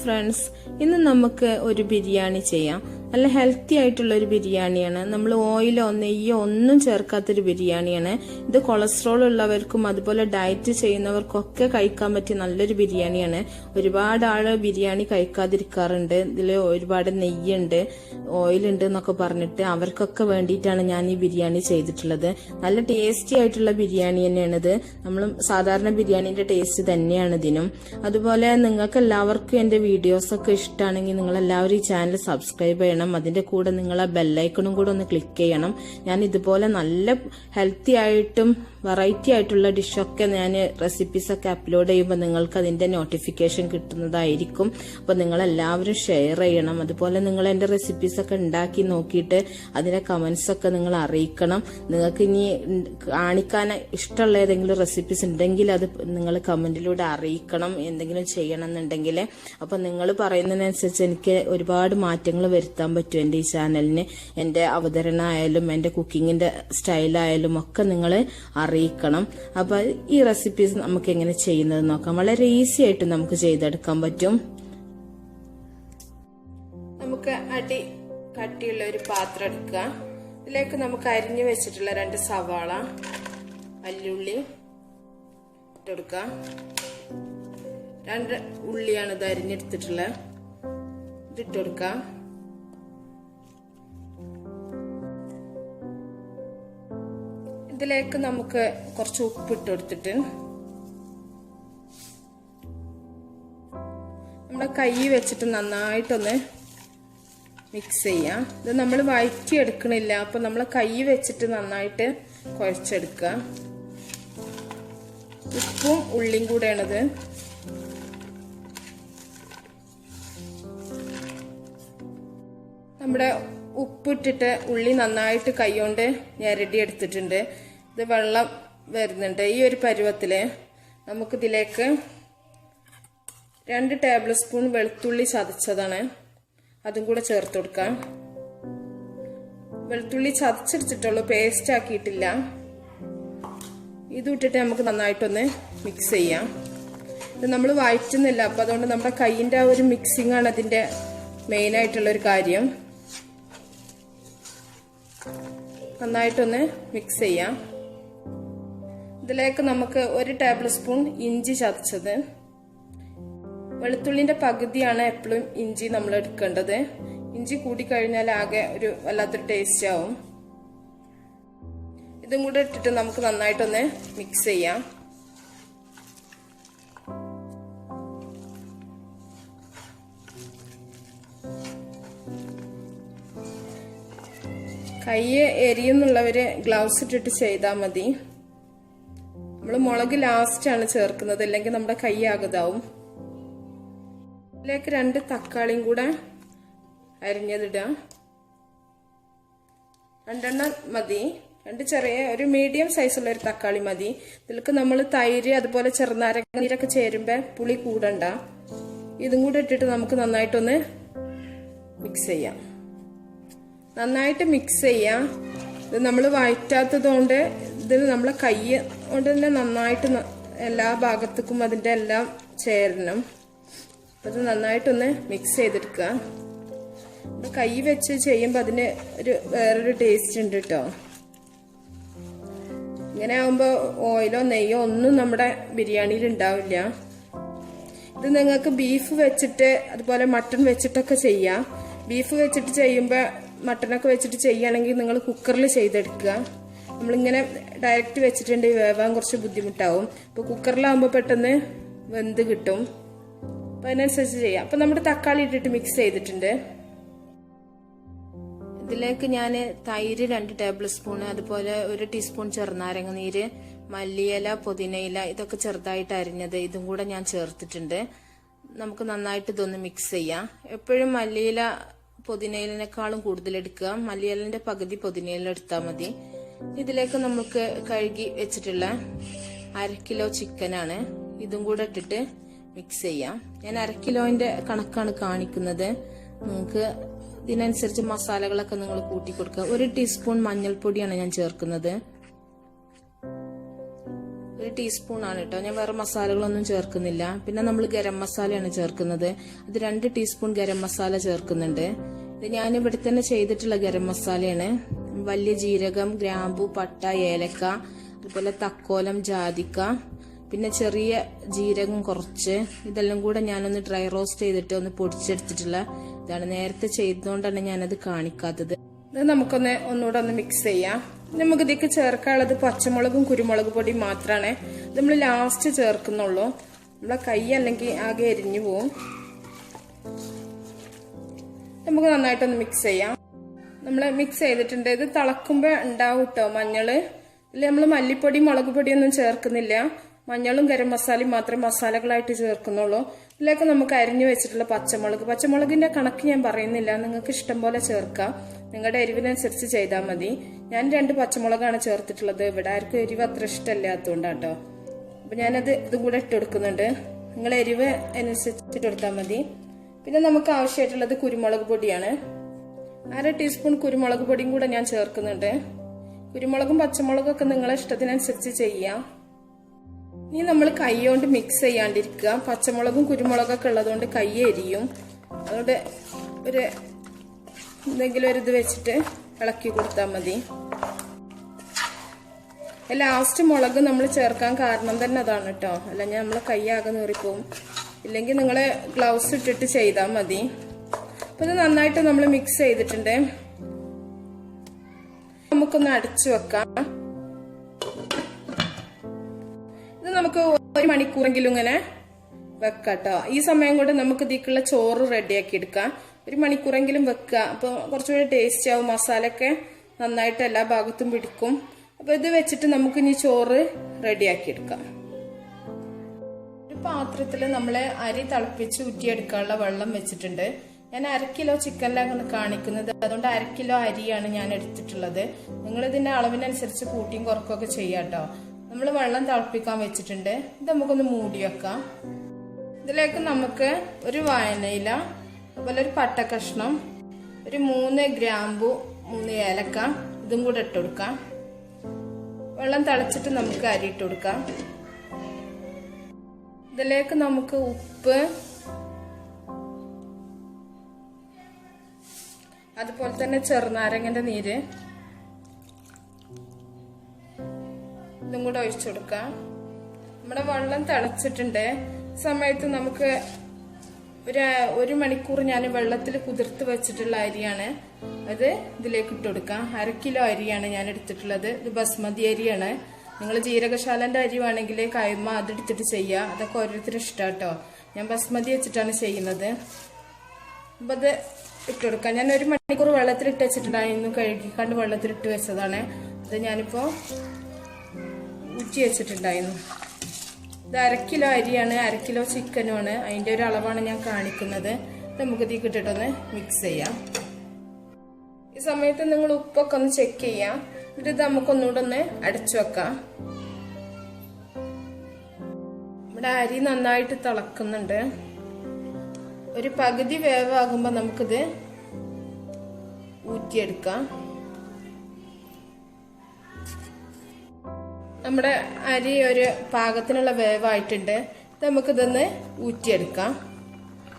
Friends, ഇന്ന് നമുക്ക് ഒരു ബിരിയാണി ചെയ്യാം. നല്ല ഹെൽത്തി ആയിട്ടുള്ള ഒരു ബിരിയാണിയാണ്. നമ്മൾ ഓയിലോ നെയ്യോ ഒന്നും ചേർക്കാത്തൊരു ബിരിയാണിയാണ്. ഇത് കൊളസ്ട്രോൾ ഉള്ളവർക്കും അതുപോലെ ഡയറ്റ് ചെയ്യുന്നവർക്കൊക്കെ കഴിക്കാൻ പറ്റിയ നല്ലൊരു ബിരിയാണിയാണ്. ഒരുപാട് ആള് ബിരിയാണി കഴിക്കാതിരിക്കാറുണ്ട്. ഇതിൽ ഒരുപാട് നെയ്യുണ്ട്, ഓയിലുണ്ട് എന്നൊക്കെ പറഞ്ഞിട്ട് അവർക്കൊക്കെ വേണ്ടിയിട്ടാണ് ഞാൻ ഈ ബിരിയാണി ചെയ്തിട്ടുള്ളത്. നല്ല ടേസ്റ്റി ആയിട്ടുള്ള ബിരിയാണി തന്നെയാണിത്. നമ്മൾ സാധാരണ ബിരിയാണിന്റെ ടേസ്റ്റ് തന്നെയാണ് ഇതിനും. അതുപോലെ നിങ്ങൾക്ക് എല്ലാവർക്കും എന്റെ വീഡിയോസ് ഒക്കെ ഇഷ്ടമാണെങ്കിൽ നിങ്ങൾ എല്ലാവരും ഈ ചാനൽ സബ്സ്ക്രൈബ് ചെയ്യണം. അതിന്റെ കൂടെ നിങ്ങൾ ആ ബെല്ലൈക്കണും കൂടെ ഒന്ന് ക്ലിക്ക് ചെയ്യണം. ഞാൻ ഇതുപോലെ നല്ല ഹെൽത്തി ആയിട്ടും വെറൈറ്റി ആയിട്ടുള്ള ഡിഷൊക്കെ ഞാൻ റെസിപ്പീസ് ഒക്കെ അപ്ലോഡ് ചെയ്യുമ്പോൾ നിങ്ങൾക്ക് അതിന്റെ നോട്ടിഫിക്കേഷൻ കിട്ടുന്നതായിരിക്കും. അപ്പൊ നിങ്ങൾ എല്ലാവരും ഷെയർ ചെയ്യണം. അതുപോലെ നിങ്ങൾ എന്റെ റെസിപ്പീസ് ഒക്കെ ഉണ്ടാക്കി നോക്കിയിട്ട് അതിന്റെ കമന്റ്സ് ഒക്കെ നിങ്ങൾ അറിയിക്കണം. നിങ്ങൾക്ക് ഇനി കാണിക്കാൻ ഇഷ്ടമുള്ള ഏതെങ്കിലും റെസിപ്പീസ് ഉണ്ടെങ്കിൽ അത് നിങ്ങൾ കമന്റിലൂടെ അറിയിക്കണം, എന്തെങ്കിലും ചെയ്യണം എന്നുണ്ടെങ്കിൽ. അപ്പൊ നിങ്ങൾ പറയുന്നതിനനുസരിച്ച് എനിക്ക് ഒരുപാട് മാറ്റങ്ങൾ വരുത്താൻ പറ്റും എന്റെ ഈ ചാനലിന്. എന്റെ അവതരണമായാലും എന്റെ കുക്കിങ്ങിന്റെ സ്റ്റൈലായാലും ഒക്കെ നിങ്ങൾ അറിയിക്കണം. അപ്പൊ ഈ റെസിപ്പീസ് നമുക്ക് എങ്ങനെ ചെയ്യുന്നത് നോക്കാം. വളരെ ഈസി ആയിട്ട് നമുക്ക് ചെയ്തെടുക്കാൻ പറ്റും. നമുക്ക് അടി കട്ടിയുള്ള ഒരു പാത്രം എടുക്കുക. ഇതിലേക്ക് നമുക്ക് അരിഞ്ഞു വെച്ചിട്ടുള്ള 2 സവാള, വല്യുള്ളി ഇട്ടെടുക്കുക. 2 ഉള്ളിയാണ് ഇത് അരിഞ്ഞെടുത്തിട്ടുള്ളത്. ഇതിട്ടെടുക്കുക. ഇതിലേക്ക് നമുക്ക് കുറച്ച് ഉപ്പ് ഇട്ടെടുത്തിട്ട് നമ്മുടെ കൈ വെച്ചിട്ട് നന്നായിട്ടൊന്ന് മിക്സ് ചെയ്യാം. ഇത് നമ്മൾ വഴറ്റി എടുക്കണില്ല, അപ്പൊ നമ്മൾ കൈ വെച്ചിട്ട് നന്നായിട്ട് കുഴച്ചെടുക്കുക. ഉപ്പും ഉള്ളിയും കൂടെയാണിത്. നമ്മുടെ ഉപ്പിട്ടിട്ട് ഉള്ളി നന്നായിട്ട് കൈകൊണ്ട് ഞെരടി എടുത്തിട്ടുണ്ട്. ഇത് വെള്ളം വരുന്നുണ്ട്. ഈ ഒരു പരുവത്തില് നമുക്കിതിലേക്ക് 2 ടേബിൾ സ്പൂൺ വെളുത്തുള്ളി ചതച്ചതാണ്, അതും കൂടെ ചേർത്ത് കൊടുക്കാം. വെളുത്തുള്ളി ചതച്ചെടുത്തിട്ടുള്ളൂ, പേസ്റ്റ് ആക്കിയിട്ടില്ല. ഇത് ഇട്ടിട്ട് നമുക്ക് നന്നായിട്ടൊന്ന് മിക്സ് ചെയ്യാം. ഇത് നമ്മൾ വഴറ്റുന്നില്ല, അപ്പൊ അതുകൊണ്ട് നമ്മുടെ കൈയിന്റെ ആ ഒരു മിക്സിംഗ് ആണ് അതിന്റെ മെയിൻ ആയിട്ടുള്ള ഒരു കാര്യം. നന്നായിട്ടൊന്ന് മിക്സ് ചെയ്യാം. ഇതിലേക്ക് നമുക്ക് 1 ടേബിൾ സ്പൂൺ ഇഞ്ചി ചതച്ചത്. വെളുത്തുള്ളിന്റെ പകുതിയാണ് എപ്പോഴും ഇഞ്ചി നമ്മൾ എടുക്കേണ്ടത്. ഇഞ്ചി കൂടിക്കഴിഞ്ഞാൽ ആകെ ഒരു വല്ലാത്തൊരു ടേസ്റ്റ് ആവും. ഇതും കൂടെ ഇട്ടിട്ട് നമുക്ക് നന്നായിട്ടൊന്ന് മിക്സ് ചെയ്യാം. കൈ എരിയുന്നുള്ളവര് ഗ്ലൗസ് ഇട്ടിട്ട് ചെയ്താൽ മതി. നമ്മൾ മുളക് ലാസ്റ്റ് ആണ് ചേർക്കുന്നത്, അല്ലെങ്കിൽ നമ്മുടെ കൈ ആകതാവും. ഇതിലേക്ക് 2 തക്കാളിയും കൂടെ അരിഞ്ഞതിടാം. 2 എണ്ണം മതി. 2 ചെറിയ ഒരു മീഡിയം സൈസുള്ള ഒരു തക്കാളി മതി. ഇതിലേക്ക് നമ്മൾ തൈര് അതുപോലെ ചെറുനാരങ്ങ നീരൊക്കെ ചേരുമ്പോ പുളി കൂടണ്ട. ഇതും കൂടെ ഇട്ടിട്ട് നമുക്ക് നന്നായിട്ടൊന്ന് മിക്സ് ചെയ്യാം. നന്നായിട്ട് മിക്സ് ചെയ്യാം. ഇത് നമ്മൾ വഴറ്റാത്തത് കൊണ്ട് ഇതിൽ നമ്മളെ കൈ കൊണ്ട് തന്നെ നന്നായിട്ട് എല്ലാ ഭാഗത്തേക്കും അതിന്റെ എല്ലാം ചേരണം. അത് നന്നായിട്ടൊന്ന് മിക്സ് ചെയ്തെടുക്കുക. കൈ വെച്ച് ചെയ്യുമ്പോൾ അതിന് വേറൊരു ടേസ്റ്റ് ഉണ്ട് കേട്ടോ. ഇങ്ങനെ ആവുമ്പോ ഓയിലോ നെയ്യോ ഒന്നും നമ്മുടെ ബിരിയാണിയിൽ ഉണ്ടാവില്ല. ഇത് നിങ്ങൾക്ക് ബീഫ് വെച്ചിട്ട് അതുപോലെ മട്ടൺ വെച്ചിട്ടൊക്കെ ചെയ്യാം. ബീഫ് വെച്ചിട്ട് ചെയ്യുമ്പോ മട്ടനൊക്കെ വെച്ചിട്ട് ചെയ്യുകയാണെങ്കിൽ നിങ്ങൾ കുക്കറിൽ ചെയ്തെടുക്കുക. നമ്മളിങ്ങനെ ഡയറക്റ്റ് വെച്ചിട്ടുണ്ടെങ്കിൽ വേവാൻ കുറച്ച് ബുദ്ധിമുട്ടാവും. ഇപ്പൊ കുക്കറിലാവുമ്പോൾ പെട്ടെന്ന് വെന്ത് കിട്ടും. അപ്പൊ അതിനനുസരിച്ച് ചെയ്യാം. അപ്പൊ നമ്മുടെ തക്കാളി ഇട്ടിട്ട് മിക്സ് ചെയ്തിട്ടുണ്ട്. ഇതിലേക്ക് ഞാൻ തൈര് 2 ടേബിൾ സ്പൂൺ, അതുപോലെ 1 ടീസ്പൂൺ ചെറുനാരങ്ങ നീര്, മല്ലിയില, പുതിനയില ഇതൊക്കെ ചെറുതായിട്ട് അരിഞ്ഞത് ഇതും കൂടെ ഞാൻ ചേർത്തിട്ടുണ്ട്. നമുക്ക് നന്നായിട്ട് ഇതൊന്ന് മിക്സ് ചെയ്യാം. എപ്പോഴും മല്ലിയില പുതിനയിലിനേക്കാളും കൂടുതൽ എടുക്കുക. മല്ലിയിലിന്റെ പകുതി പുതിനയില എടുത്താൽ മതി. ഇതിലേക്ക് നമുക്ക് കഴുകി വെച്ചിട്ടുള്ള 1/2 കിലോ ചിക്കനാണ്. ഇതും കൂടെ ഇട്ടിട്ട് മിക്സ് ചെയ്യാം. ഞാൻ 1/2 കിലോന്റെ കണക്കാണ് കാണിക്കുന്നത്. നിങ്ങൾക്ക് ഇതിനനുസരിച്ച് മസാലകളൊക്കെ നിങ്ങൾ കൂട്ടി കൊടുക്കുക. 1 ടീസ്പൂൺ മഞ്ഞൾപ്പൊടിയാണ് ഞാൻ ചേർക്കുന്നത്. 1 ടീസ്പൂണാണ് കേട്ടോ. ഞാൻ വേറെ മസാലകളൊന്നും ചേർക്കുന്നില്ല. പിന്നെ നമ്മൾ ഗരം മസാലയാണ് ചേർക്കുന്നത്. അത് 2 ടീസ്പൂൺ ഗരം മസാല ചേർക്കുന്നുണ്ട്. ഇത് ഞാൻ ഇവിടെ തന്നെ ചെയ്തിട്ടുള്ള ഗരം മസാലയാണ്. വലിയ ജീരകം, ഗ്രാമ്പു, പട്ട, ഏലക്ക, അതുപോലെ തക്കോലം, ജാതിക്ക, പിന്നെ ചെറിയ ജീരകം കുറച്ച്, ഇതെല്ലാം കൂടെ ഞാനൊന്ന് ഡ്രൈ റോസ്റ്റ് ചെയ്തിട്ട് ഒന്ന് പൊടിച്ചെടുത്തിട്ടുള്ള ഇതാണ്. നേരത്തെ ചെയ്തുകൊണ്ടാണ് ഞാനത് കാണിക്കാത്തത്. ഇത് നമുക്കൊന്ന് ഒന്നുകൂടെ ഒന്ന് മിക്സ് ചെയ്യാം. നമുക്ക് ഇതിലേക്ക് ചേർക്കാനുള്ളത് പച്ചമുളകും കുരുമുളക് പൊടിയും മാത്രമാണ്. നമ്മൾ ലാസ്റ്റ് ചേർക്കുന്നുള്ളൂ. നമ്മളെ കൈ അല്ലെങ്കിൽ ആകെ എരിഞ്ഞു പോവും. നമുക്ക് നന്നായിട്ടൊന്ന് മിക്സ് ചെയ്യാം. നമ്മൾ മിക്സ് ചെയ്തിട്ടുണ്ട്. ഇത് തിളക്കുമ്പോൾ ഉണ്ടാവും കേട്ടോ മഞ്ഞള്. ഇതിൽ നമ്മൾ മല്ലിപ്പൊടി, മുളക് പൊടിയൊന്നും ചേർക്കുന്നില്ല. മഞ്ഞളും ഗരം മസാലയും മാത്രമേ മസാലകളായിട്ട് ചേർക്കുന്നുള്ളൂ. ഇതിലേക്ക് നമുക്ക് അരിഞ്ഞു വെച്ചിട്ടുള്ള പച്ചമുളകിന്റെ കണക്ക് ഞാൻ പറയുന്നില്ല. നിങ്ങൾക്ക് ഇഷ്ടം പോലെ ചേർക്കാം. നിങ്ങളുടെ എരിവിനനുസരിച്ച് ചെയ്താൽ മതി. ഞാൻ 2 പച്ചമുളകാണ് ചേർത്തിട്ടുള്ളത്. ഇവിടെ ആർക്കും എരിവ് അത്ര ഇഷ്ടമല്ലാത്തതുകൊണ്ടാട്ടോ. അപ്പൊ ഞാനത് ഇതും കൂടെ ഇട്ട് കൊടുക്കുന്നുണ്ട്. നിങ്ങൾ എരിവ് അനുസരിച്ചിട്ട് കൊടുത്താൽ മതി. പിന്നെ നമുക്ക് ആവശ്യമായിട്ടുള്ളത് കുരുമുളക് പൊടിയാണ്. 1/2 ടീസ്പൂൺ കുരുമുളക് പൊടിയും കൂടെ ഞാൻ ചേർക്കുന്നുണ്ട്. കുരുമുളകും പച്ചമുളകും ഒക്കെ നിങ്ങളെ ഇഷ്ടത്തിനനുസരിച്ച് ചെയ്യാം. ഇനി നമ്മൾ കൈ കൊണ്ട് മിക്സ് ചെയ്യാണ്ടിരിക്കുക. പച്ചമുളകും കുരുമുളകൊക്കെ ഉള്ളതുകൊണ്ട് കൈ എരിയും. അതുകൊണ്ട് എന്തെങ്കിലും ഒരു ഇത് വെച്ചിട്ട് ഇളക്കി കൊടുത്താൽ മതി. ലാസ്റ്റ് മുളക് നമ്മൾ ചേർക്കാൻ കാരണം തന്നെ അതാണ് കേട്ടോ. അല്ലെങ്കിൽ നമ്മളെ കൈ ആകെ നീറിപ്പോവും. ഇല്ലെങ്കിൽ നിങ്ങൾ ഗ്ലൗസ് ഇട്ടിട്ട് ചെയ്താൽ മതി. അപ്പൊ ഇത് നന്നായിട്ട് നമ്മൾ മിക്സ് ചെയ്തിട്ടുണ്ട്. നമുക്കൊന്ന് അടച്ചു വെക്കാം. ഇത് നമുക്ക് 1 മണിക്കൂറെങ്കിലും ഇങ്ങനെ വെക്കാട്ടോ. ഈ സമയം കൊണ്ട് നമുക്ക് ഇതിക്കുള്ള ചോറ് റെഡിയാക്കി എടുക്കാം. 1 മണിക്കൂറെങ്കിലും വെക്കുക. അപ്പൊ കുറച്ചുകൂടി ടേസ്റ്റ് ആവും. മസാലയൊക്കെ നന്നായിട്ട് എല്ലാ ഭാഗത്തും പിടിക്കും. അപ്പൊ ഇത് വെച്ചിട്ട് നമുക്ക് ഇനി ചോറ് റെഡിയാക്കി എടുക്കാം. ഒരു പാത്രത്തിൽ നമ്മള് അരി തിളപ്പിച്ച് ഊറ്റിയെടുക്കാനുള്ള വെള്ളം വെച്ചിട്ടുണ്ട്. ഞാൻ 1/2 കിലോ ചിക്കനിലാണ് കാണിക്കുന്നത്. അതുകൊണ്ട് 1/2 കിലോ അരിയാണ് ഞാൻ എടുത്തിട്ടുള്ളത്. നിങ്ങൾ ഇതിന്റെ അളവിനനുസരിച്ച് കൂട്ടിയും കുറക്കുകയൊക്കെ ചെയ്യാട്ടോ. നമ്മൾ വെള്ളം തിളപ്പിക്കാൻ വെച്ചിട്ടുണ്ട്. ഇത് നമുക്കൊന്ന് മൂടി വെക്കാം. ഇതിലേക്ക് നമുക്ക് ഒരു വാഴയില, അതുപോലെ ഒരു പട്ട കഷ്ണം, ഒരു 3 ഗ്രാമ്പു, 3 ഏലക്ക ഇതും കൂടെ ഇട്ട് കൊടുക്കാം. വെള്ളം തിളച്ചിട്ട് നമുക്ക് അരി ഇട്ട് കൊടുക്കാം. ഇതിലേക്ക് നമുക്ക് ഉപ്പ്, അതുപോലെ തന്നെ ചെറുനാരങ്ങന്റെ നീര് ഇതും കൂടെ ഒഴിച്ചു കൊടുക്കാം. നമ്മുടെ വെള്ളം തിളച്ചിട്ടുണ്ട്. സമയത്ത് നമുക്ക് 1 മണിക്കൂർ ഞാൻ വെള്ളത്തിൽ കുതിർത്ത് വെച്ചിട്ടുള്ള അരിയാണ്. അത് ഇതിലേക്ക് ഇട്ട് കൊടുക്കാം. 1/2 കിലോ അരിയാണ് ഞാൻ എടുത്തിട്ടുള്ളത്. ഇത് ബസ്മതി അരിയാണ്. നിങ്ങൾ ജീരകശാലന്റെ അരി വേണമെങ്കിൽ കൈമ അതെടുത്തിട്ട് ചെയ്യുക. അതൊക്കെ ഓരോരുത്തരും ഇഷ്ടാട്ടോ. ഞാൻ ബസ്മതി വെച്ചിട്ടാണ് ചെയ്യുന്നത്. അപ്പൊ അത് ഇട്ട് കൊടുക്കാം. ഞാൻ 1 മണിക്കൂർ വെള്ളത്തിലിട്ട് വെച്ചിട്ടുണ്ടായിരുന്നു. കഴുകിക്കാണ്ട് വെള്ളത്തിലിട്ട് വെച്ചതാണ്. അത് ഞാനിപ്പോ ഊറ്റി വെച്ചിട്ടുണ്ടായിരുന്നു. ഇത് 1/2 കിലോ അരിയാണ്, 1/2 കിലോ ചിക്കനുമാണ്. അതിന്റെ ഒരു അളവാണ് ഞാൻ കാണിക്കുന്നത്. നമുക്ക് ഇതിൽ ഇട്ടിട്ടൊന്ന് മിക്സ് ചെയ്യാം. ഈ സമയത്ത് നിങ്ങൾ ഉപ്പൊക്കെ ഒന്ന് ചെക്ക് ചെയ്യാം. ഇത് നമുക്കൊന്നുകൂടെ ഒന്ന് അടച്ചു വെക്കാം. ഇവിടെ അരി നന്നായിട്ട് തിളക്കുന്നുണ്ട്. ഒരു പകുതി വേവാകുമ്പോ നമുക്കിത് ഊറ്റിയെടുക്കാം. നമ്മുടെ അരി ഒരു പാകത്തിനുള്ള വേവായിട്ടുണ്ട്. നമുക്കിതൊന്ന് ഊറ്റിയെടുക്കാം.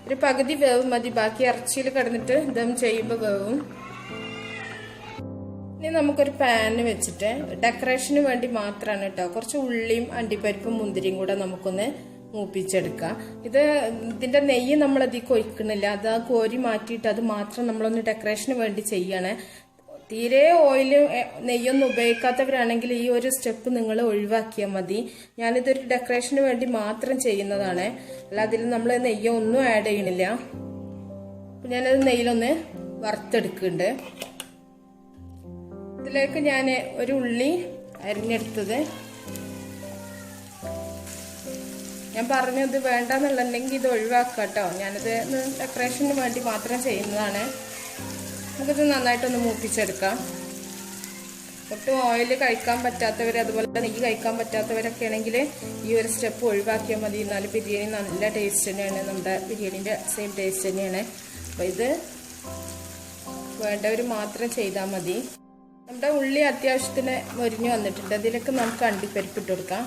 ഒരു പകുതി വേവ് മതി. ബാക്കി ഇറച്ചിയിൽ കിടന്നിട്ട് ദം ചെയ്യുമ്പോൾ വേവും. ഇനി നമുക്കൊരു പാന് വെച്ചിട്ട് ഡെക്കറേഷന് വേണ്ടി മാത്രമാണ് കേട്ടോ. കുറച്ച് ഉള്ളിയും അണ്ടിപ്പരിപ്പും മുന്തിരിയും കൂടെ നമുക്കൊന്ന് മൂപ്പിച്ചെടുക്കാം. ഇതിന്റെ നെയ്യ് നമ്മൾ അതിൽ കൊയ്ക്കണില്ല. അത് കോരി മാറ്റിയിട്ട് അത് മാത്രം നമ്മളൊന്ന് ഡെക്കറേഷന് വേണ്ടി ചെയ്യാണ്. തീരെ ഓയിലും നെയ്യൊന്നും ഉപയോഗിക്കാത്തവരാണെങ്കിൽ ഈ ഒരു സ്റ്റെപ്പ് നിങ്ങൾ ഒഴിവാക്കിയാൽ മതി. ഞാനിതൊരു ഡെക്കറേഷന് വേണ്ടി മാത്രം ചെയ്യുന്നതാണ്. അല്ല അതിൽ നമ്മൾ നെയ്യോ ഒന്നും ആഡ് ചെയ്യണില്ല. ഞാനത് നെയ്യിലൊന്ന് വറുത്തെടുക്കുന്നുണ്ട്. ഇതിലേക്ക് ഞാൻ ഒരു ഉള്ളി അരിഞ്ഞെടുത്തത്, ഞാൻ പറഞ്ഞത് വേണ്ടെന്നുണ്ടെങ്കിൽ ഇത് ഒഴിവാക്കാട്ടോ. ഞാനിത് ഡെക്കറേഷന് വേണ്ടി മാത്രം ചെയ്യുന്നതാണ്. നമുക്കിത് നന്നായിട്ടൊന്ന് മൂപ്പിച്ചെടുക്കാം. ഒട്ടും ഓയിൽ കഴിക്കാൻ പറ്റാത്തവർ, അതുപോലെ നെയ്യ് കഴിക്കാൻ പറ്റാത്തവരൊക്കെ ആണെങ്കിൽ ഈ ഒരു സ്റ്റെപ്പ് ഒഴിവാക്കിയാൽ മതി. എന്നാലും ബിരിയാണി നല്ല ടേസ്റ്റ് തന്നെയാണ്. നമ്മുടെ ബിരിയാണിന്റെ സെയിം ടേസ്റ്റ് തന്നെയാണ്. അപ്പൊ ഇത് വേണ്ടവർ മാത്രം ചെയ്താൽ മതി. നമ്മുടെ ഉള്ളി അത്യാവശ്യത്തിന് മൊരിഞ്ഞു വന്നിട്ടുണ്ട്. അതിലേക്ക് നമുക്ക് അണ്ടിപ്പരിപ്പ് ഇട്ട് കൊടുക്കാം.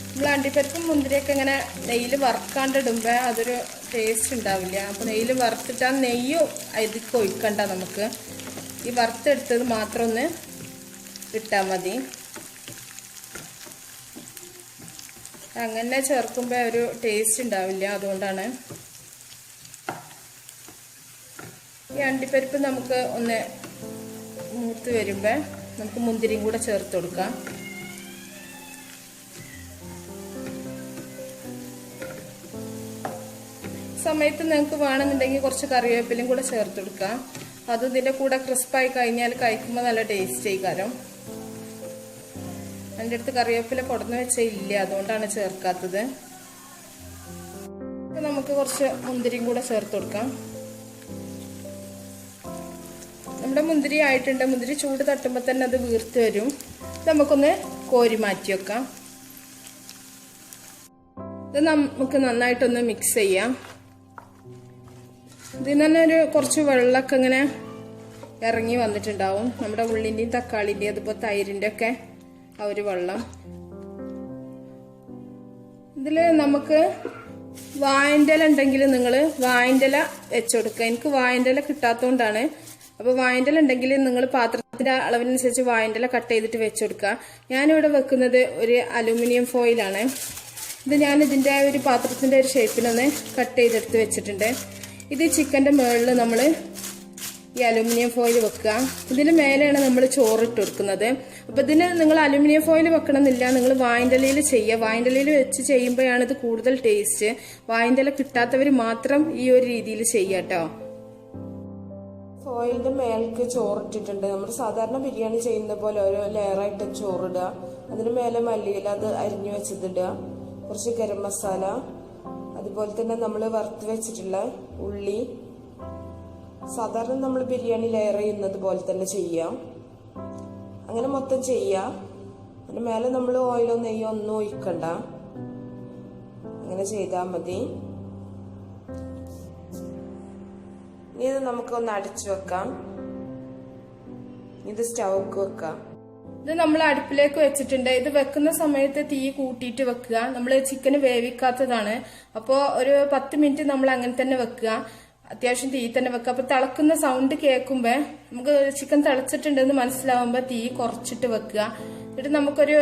നമ്മൾ അണ്ടിപ്പരിപ്പും മുന്തിരിയൊക്കെ ഇങ്ങനെ നെയ്യിൽ വറുക്കാണ്ടിടുമ്പോൾ അതൊരു ടേസ്റ്റ് ഉണ്ടാവില്ല. അപ്പോൾ നെയ്യിൽ വറുത്തിട്ട് ആ നെയ്യ് അതിലേക്ക് ഒഴിക്കണ്ട, നമുക്ക് ഈ വറുത്തെടുത്തത് മാത്രം ഒന്ന് ഇട്ടാൽ മതി. അങ്ങനെ ചേർക്കുമ്പോൾ ഒരു ടേസ്റ്റ് ഉണ്ടാവില്ല, അതുകൊണ്ടാണ്. ഈ അണ്ടിപ്പരിപ്പ് നമുക്ക് ഒന്ന് മൂത്ത് വരുമ്പോൾ നമുക്ക് മുന്തിരിയും കൂടെ ചേർത്ത് കൊടുക്കാം. സമയത്ത് നിങ്ങൾക്ക് വേണമെന്നുണ്ടെങ്കിൽ കുറച്ച് കറിവേപ്പിലയും കൂടെ ചേർത്ത് കൊടുക്കാം. അതും ഇതിൻ്റെ കൂടെ ക്രിസ്പായി കഴിഞ്ഞാൽ കഴിക്കുമ്പോൾ നല്ല ടേസ്റ്റ് ആയിക്കാരം. എൻ്റെ അടുത്ത് കറിവേപ്പില കൊടുന്ന് വെച്ചാൽ ഇല്ല, അതുകൊണ്ടാണ് ചേർക്കാത്തത്. നമുക്ക് കുറച്ച് മുന്തിരിയും കൂടെ ചേർത്ത് കൊടുക്കാം. നമ്മുടെ മുന്തിരി ആയിട്ടുണ്ട്. മുന്തിരി ചൂട് തട്ടുമ്പോൾ തന്നെ അത് വീർത്ത് വരും. നമുക്കൊന്ന് കോരി മാറ്റി വെക്കാം. ഇത് നമുക്ക് നന്നായിട്ടൊന്ന് മിക്സ് ചെയ്യാം. ഇതിന് തന്നെ കുറച്ച് വെള്ളമൊക്കെ ഇങ്ങനെ ഇറങ്ങി വന്നിട്ടുണ്ടാവും. നമ്മുടെ ഉള്ളിൻ്റെയും തക്കാളിൻ്റെയും അതുപോലെ തൈരിൻ്റെ ഒക്കെ ആ ഒരു വെള്ളം. ഇതിൽ നമുക്ക് വാഴൻ്റെ ഇല ഉണ്ടെങ്കിൽ നിങ്ങൾ വാഴൻ്റെ ഇല വെച്ചുകൊടുക്കുക. എനിക്ക് വാഴൻ്റെ ഇല കിട്ടാത്തതുകൊണ്ടാണ്. അപ്പോൾ വാഴൻ്റെ ഇല ഉണ്ടെങ്കിൽ നിങ്ങൾ പാത്രത്തിൻ്റെ അളവിനനുസരിച്ച് വാഴൻ്റെ ഇല കട്ട് ചെയ്തിട്ട് വെച്ചുകൊടുക്കുക. ഞാനിവിടെ വെക്കുന്നത് ഒരു അലുമിനിയം ഫോയിലാണ്. ഇത് ഞാൻ ഇതിൻ്റെ ഒരു പാത്രത്തിൻ്റെ ഒരു ഷേപ്പിനൊന്ന് കട്ട് ചെയ്തെടുത്ത് വെച്ചിട്ടുണ്ട്. ഇത് ചിക്കൻ്റെ മുകളിൽ നമ്മൾ ഈ അലുമിനിയം ഫോയിൽ വെക്കുക. ഇതിന് മേലെയാണ് നമ്മൾ ചോറിട്ട് കൊടുക്കുന്നത്. അപ്പോൾ ഇതിന് നിങ്ങൾ അലുമിനിയം ഫോയിൽ വെക്കണമെന്നില്ല, നിങ്ങൾ വാഴൻ്റെ ഇലയിൽ ചെയ്യുക. വാഴൻ്റെ ഇലയിൽ വെച്ച് ചെയ്യുമ്പോഴാണ് ഇത് കൂടുതൽ ടേസ്റ്റ്. വാഴൻ്റെ ഇല കിട്ടാത്തവർ മാത്രം ഈ ഒരു രീതിയിൽ ചെയ്യുക കേട്ടോ. ഫോയിലിൻ്റെ മേലേക്ക് ചോറിട്ടിട്ടുണ്ട്. നമ്മൾ സാധാരണ ബിരിയാണി ചെയ്യുന്ന പോലെ ഓരോ ലെയറായിട്ട് ചോറിടുക. അതിന് മേലെ മല്ലിയില അത് അരിഞ്ഞു വെച്ചതിടുക. കുറച്ച് ഗരം മസാല, അതുപോലെ തന്നെ നമ്മൾ വറുത്ത് വെച്ചിട്ടുള്ള ഉള്ളി. സാധാരണ നമ്മൾ ബിരിയാണി ലെയർ ചെയ്യുന്നത് പോലെ തന്നെ ചെയ്യാം. അങ്ങനെ മൊത്തം ചെയ്യാം. അതിന് മേലെ നമ്മൾ ഓയിലോ നെയ്യോ ഒന്നും ഒഴിക്കണ്ട, അങ്ങനെ ചെയ്താൽ മതി. ഇനി ഇത് നമുക്കൊന്ന് അടിച്ചു വെക്കാം. ഇത് സ്റ്റൗക്ക് വെക്കാം. ഇത് നമ്മൾ അടുപ്പിലേക്ക് വെച്ചിട്ടുണ്ട്. ഇത് വെക്കുന്ന സമയത്ത് തീ കൂട്ടിയിട്ട് വെക്കുക. നമ്മൾ ചിക്കന് വേവിക്കാത്തതാണ്. അപ്പോൾ ഒരു 10 മിനിറ്റ് നമ്മൾ അങ്ങനെ തന്നെ വെക്കുക. അത്യാവശ്യം തീ തന്നെ വെക്കുക. അപ്പോൾ തിളക്കുന്ന സൗണ്ട് കേൾക്കുമ്പോൾ നമുക്ക് ചിക്കൻ തിളച്ചിട്ടുണ്ടെന്ന് മനസ്സിലാവുമ്പോൾ തീ കുറച്ചിട്ട് വെക്കുക. എന്നിട്ട് നമുക്കൊരു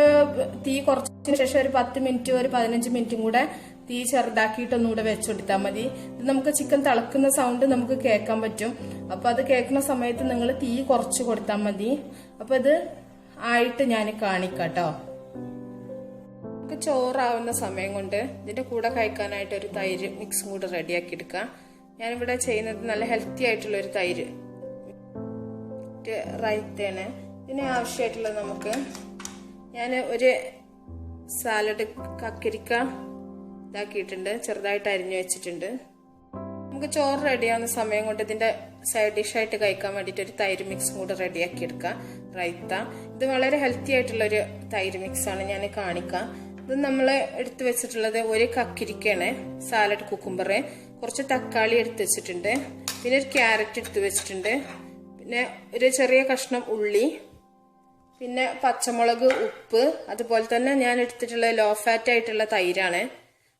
തീ കുറച്ചതിന് ശേഷം ഒരു 10 മിനിറ്റ് ഒരു 15 മിനിറ്റും കൂടെ തീ ചെറുതാക്കിയിട്ടൊന്നുകൂടെ വെച്ചെടുത്താൽ മതി. ഇത് നമുക്ക് ചിക്കൻ തിളക്കുന്ന സൗണ്ട് നമുക്ക് കേൾക്കാൻ പറ്റും. അപ്പോൾ അത് കേൾക്കുന്ന സമയത്ത് നിങ്ങൾ തീ കുറച്ച് കൊടുത്താൽ മതി. അപ്പോൾ ഇത് ആയിട്ട് ഞാൻ കാണിക്കാട്ടോ. നമുക്ക് ചോറാവുന്ന സമയം കൊണ്ട് ഇതിന്റെ കൂടെ കഴിക്കാനായിട്ട് ഒരു തൈര് മിക്സും കൂടെ റെഡിയാക്കി എടുക്കാം. ഞാനിവിടെ ചെയ്യുന്നത് നല്ല ഹെൽത്തി ആയിട്ടുള്ള ഒരു തൈര് റൈത്തയാണ്. ഇതിന് ആവശ്യമായിട്ടുള്ളത് നമുക്ക് ഞാൻ ഒരു സാലഡ് കക്കരിക്ക ഇതാക്കിയിട്ടുണ്ട്, ചെറുതായിട്ട് അരിഞ്ഞു വെച്ചിട്ടുണ്ട്. നമുക്ക് ചോറ് റെഡിയാവുന്ന സമയം കൊണ്ട് ഇതിന്റെ സൈഡ് ഡിഷായിട്ട് കഴിക്കാൻ വേണ്ടിയിട്ട് ഒരു തൈര് മിക്സും കൂടെ റെഡിയാക്കി എടുക്കാം, റൈത്ത. ഇത് വളരെ ഹെൽത്തി ആയിട്ടുള്ളൊരു തൈര് മിക്സാണ് ഞാൻ കാണിക്കാം. ഇത് നമ്മൾ എടുത്തു വെച്ചിട്ടുള്ളത് ഒരു കക്കിരിക്കാണ്, സാലഡ് കുക്കുംബർ, കുറച്ച് തക്കാളി എടുത്ത് വെച്ചിട്ടുണ്ട്, പിന്നെ ഒരു ക്യാരറ്റ് എടുത്ത് വെച്ചിട്ടുണ്ട്, പിന്നെ ഒരു ചെറിയ കഷ്ണം ഉള്ളി, പിന്നെ പച്ചമുളക്, ഉപ്പ്, അതുപോലെ തന്നെ ഞാൻ എടുത്തിട്ടുള്ള ലോ ഫാറ്റ് ആയിട്ടുള്ള തൈരാണ്.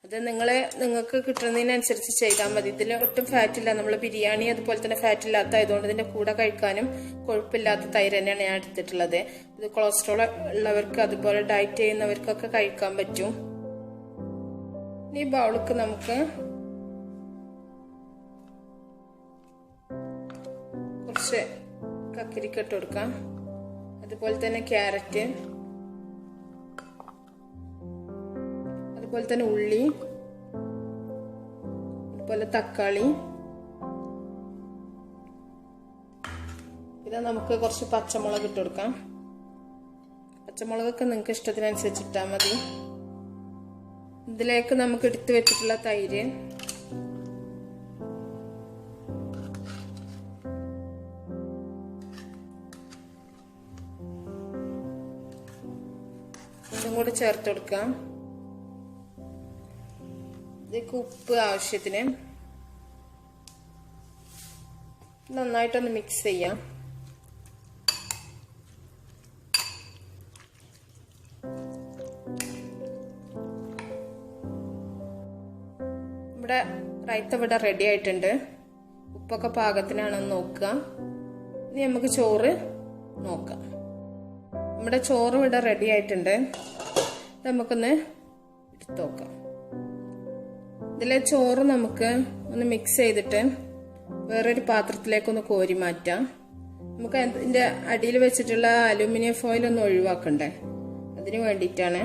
അത് നിങ്ങൾക്ക് കിട്ടുന്നതിനനുസരിച്ച് ചെയ്താൽ മതി. ഇതിൽ ഒട്ടും ഫാറ്റില്ല. നമ്മൾ ബിരിയാണി അതുപോലെ തന്നെ ഫാറ്റ് ഇല്ലാത്തതുകൊണ്ട് ഇതിന്റെ കൂടെ കഴിക്കാനും കൊഴുപ്പില്ലാത്ത തൈര് തന്നെയാണ് ഞാൻ എടുത്തിട്ടുള്ളത്. ഇത് കൊളസ്ട്രോൾ ഉള്ളവർക്ക് അതുപോലെ ഡയറ്റ് ചെയ്യുന്നവർക്കൊക്കെ കഴിക്കാൻ പറ്റും. ഈ ബൗൾക്ക് നമുക്ക് കുറച്ച് കക്കിരിക്ക ഇട്ട് കൊടുക്കാം, അതുപോലെ തന്നെ ക്യാരറ്റ്, അതുപോലെ തന്നെ ഉള്ളി, അതുപോലെ തക്കാളി, പിന്നെ നമുക്ക് കുറച്ച് പച്ചമുളക് ഇട്ട് കൊടുക്കാം. പച്ചമുളകൊക്കെ നിങ്ങൾക്ക് ഇഷ്ടത്തിനനുസരിച്ച് ഇട്ടാൽ മതി. ഇതിലേക്ക് നമുക്ക് എടുത്തു വെച്ചിട്ടുള്ള തൈര്, ഇതും കൂടി ചേർത്ത് കൊടുക്കാം. ഇതിലേക്ക് ഉപ്പ് ആവശ്യത്തിന്, നന്നായിട്ടൊന്ന് മിക്സ് ചെയ്യാം. റൈത്ത ഇവിടെ റെഡി ആയിട്ടുണ്ട്. ഉപ്പൊക്കെ പാകത്തിനാണെന്ന് നോക്കുക. ഇനി നമുക്ക് ചോറ് നോക്കാം. നമ്മുടെ ചോറ് ഇവിടെ റെഡി ആയിട്ടുണ്ട്. നമുക്കൊന്ന് എടുത്ത് നോക്കാം. ഇതിലെ ചോറ് നമുക്ക് ഒന്ന് മിക്സ് ചെയ്തിട്ട് വേറൊരു പാത്രത്തിലേക്കൊന്ന് കോരി മാറ്റാം. നമുക്ക് അതിന്റെ അടിയിൽ വെച്ചിട്ടുള്ള അലുമിനിയം ഫോയിൽ ഒന്ന് ഒഴിവാക്കണ്ടേ, അതിന് വേണ്ടിയിട്ടാണ്.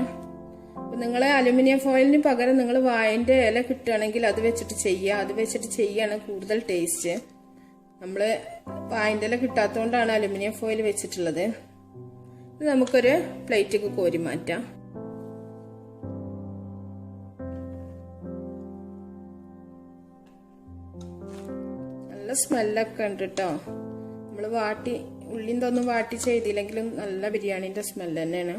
അപ്പൊ നിങ്ങൾ അലുമിനിയം ഫോയിലിന് പകരം നിങ്ങൾ വാഴന്റെ ഇല കിട്ടുകയാണെങ്കിൽ അത് വെച്ചിട്ട് ചെയ്യുക. അത് വെച്ചിട്ട് ചെയ്യാണ് കൂടുതൽ ടേസ്റ്റ്. നമ്മള് വാഴന്റെ ഇല കിട്ടാത്തതുകൊണ്ടാണ് അലുമിനിയം ഫോയിൽ വെച്ചിട്ടുള്ളത്. ഇത് നമുക്കൊരു പ്ലേറ്റിലേക്ക് കോരി മാറ്റാം. നല്ല സ്മെല്ലൊക്കെ ഉണ്ട് കേട്ടോ. നമ്മൾ ഉള്ളിന്തൊന്നും വാട്ടി ചെയ്തില്ലെങ്കിലും നല്ല ബിരിയാണിന്റെ സ്മെല്ല് തന്നെയാണ്.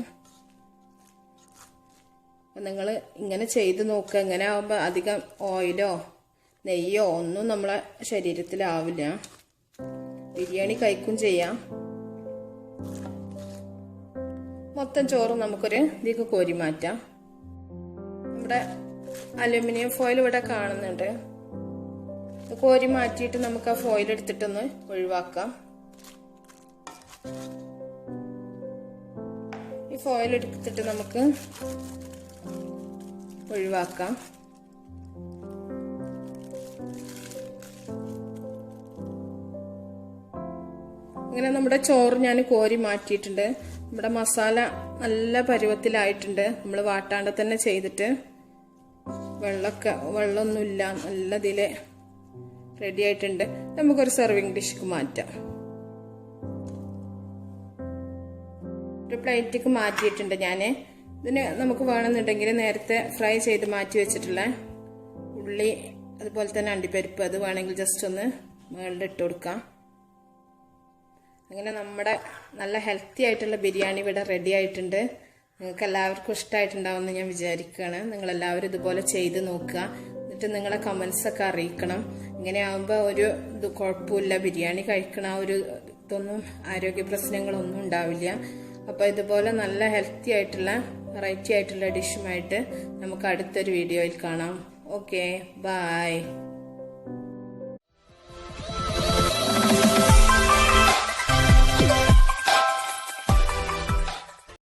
നിങ്ങൾ ഇങ്ങനെ ചെയ്ത് നോക്കുക. ഇങ്ങനെ ആവുമ്പോൾ അധികം ഓയിലോ നെയ്യോ ഒന്നും നമ്മളെ ശരീരത്തിലാവില്ല. ബിരിയാണി കഴിക്കും ചെയ്യാം. മൊത്തം ചോറ് നമുക്കൊരു ഇതിലേക്ക് കോരി മാറ്റാം. നമ്മുടെ അലുമിനിയം ഫോയിൽ ഇവിടെ കാണുന്നുണ്ട്. കോരി മാറ്റിയിട്ട് നമുക്ക് ആ ഫോയിൽ എടുത്തിട്ടൊന്ന് ഒഴിവാക്കാം. ഈ ഫോയിൽ എടുത്തിട്ട് നമുക്ക് ഒഴിവാക്കാം. ഇങ്ങനെ നമ്മുടെ ചോറ് ഞാൻ കോരി മാറ്റിയിട്ടുണ്ട്. നമ്മുടെ മസാല നല്ല പരുവത്തിലായിട്ടുണ്ട്. നമ്മൾ വാട്ടാണ്ട് തന്നെ ചെയ്തിട്ട് വെള്ളമൊന്നുമില്ല, നല്ല ഇതില് റെഡി ആയിട്ടുണ്ട്. നമുക്കൊരു സെർവിങ് ഡിഷ്ക്ക് മാറ്റാം. ഒരു പ്ലേറ്റിക്ക് മാറ്റിയിട്ടുണ്ട് ഞാൻ. ഇതിന് നമുക്ക് വേണമെന്നുണ്ടെങ്കിൽ നേരത്തെ ഫ്രൈ ചെയ്ത് മാറ്റി വെച്ചിട്ടുള്ള ഉള്ളി അതുപോലെ തന്നെ അണ്ടിപ്പരിപ്പ് അത് വേണമെങ്കിൽ ജസ്റ്റ് ഒന്ന് മുകളിൽ ഇട്ട് കൊടുക്കാം. അങ്ങനെ നമ്മുടെ നല്ല ഹെൽത്തി ആയിട്ടുള്ള ബിരിയാണി ഇവിടെ റെഡി ആയിട്ടുണ്ട്. നിങ്ങൾക്ക് എല്ലാവർക്കും ഇഷ്ടമായിട്ടുണ്ടാവുമെന്ന് ഞാൻ വിചാരിക്കുകയാണ്. നിങ്ങളെല്ലാവരും ഇതുപോലെ ചെയ്ത് നോക്കുക. എന്നിട്ട് നിങ്ങളെ കമൻസ് ഒക്കെ അറിയിക്കണം. ഇങ്ങനെ ആകുമ്പോൾ ഒരു ഇത് കുഴപ്പമില്ല, ബിരിയാണി കഴിക്കണ ഒരു ഇതൊന്നും ആരോഗ്യ പ്രശ്നങ്ങളൊന്നും ഉണ്ടാവില്ല. അപ്പോൾ ഇതുപോലെ നല്ല ഹെൽത്തി ആയിട്ടുള്ള വെറൈറ്റി ആയിട്ടുള്ള ഡിഷുമായിട്ട് നമുക്ക് അടുത്തൊരു വീഡിയോയിൽ കാണാം. Okay, by.